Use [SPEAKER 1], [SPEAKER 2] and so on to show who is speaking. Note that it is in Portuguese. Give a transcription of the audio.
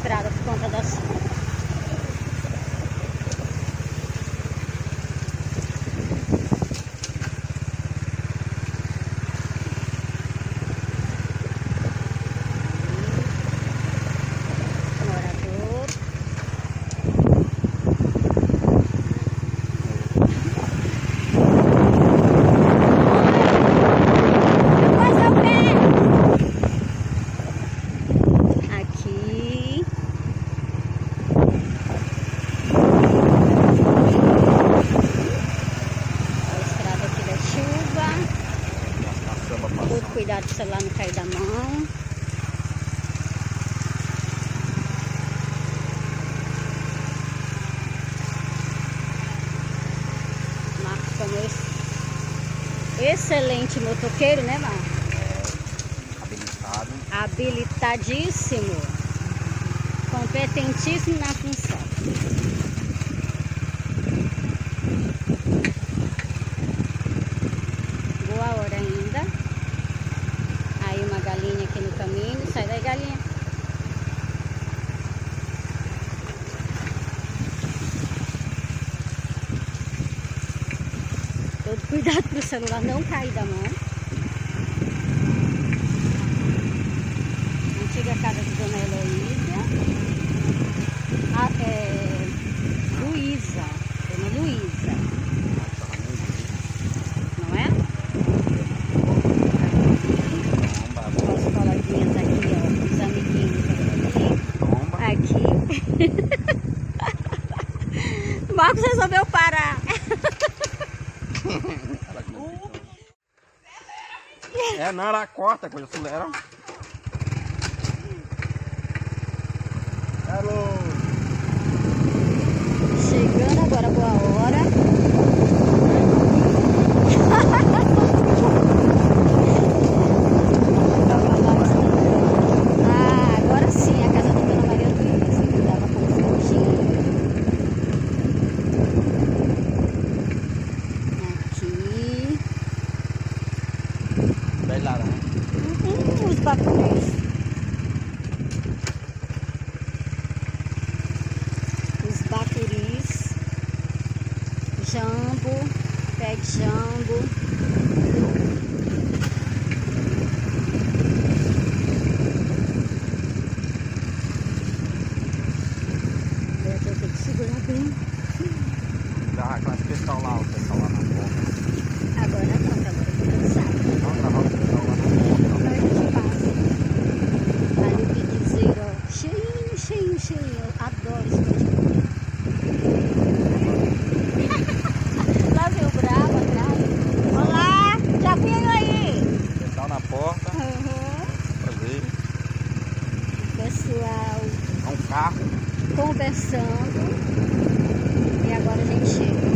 [SPEAKER 1] estrada por conta das... Cuidado para o celular não cair da mão. Marcos como excelente motoqueiro, né, Marcos?
[SPEAKER 2] Habilitado.
[SPEAKER 1] Habilitadíssimo. Competentíssimo na função. Boa hora ainda. Aí uma galinha aqui no caminho. Sai daí, galinha. Todo cuidado para o celular não cair da mão. Antiga casa de Dona Heloísa. Luísa. Dona Luísa. Não é? Os coleguinhas aqui, ó. Os amiguinhos aqui. Marcos resolveu parar.
[SPEAKER 2] Não, ela corta, coisa acelera. Alô.
[SPEAKER 1] Chegando agora, boa hora. Agora sim, a casa da Dona Maria Luísa, que dava confundinho. Aqui.
[SPEAKER 2] Bem laranja.
[SPEAKER 1] Os bacuris. Os bacuris. Jambo. Pé de jambo. Eu tenho que segurar bem.
[SPEAKER 2] Dá aquela pessoal lá, o pessoal lá na porta.
[SPEAKER 1] Agora não, agora eu tô cansada.
[SPEAKER 2] Vamos gravar o pessoal lá na porta.
[SPEAKER 1] Como é que a gente passa? Ali o piquezeiro, ó. Cheinho, cheinho, cheinho. Eu adoro esse piquezeiro. Lá vem o bravo atrás. Olá! Já vem aí!
[SPEAKER 2] Pessoal na porta. Prazer.
[SPEAKER 1] Pessoal
[SPEAKER 2] É um carro.
[SPEAKER 1] conversando. E agora a gente chega.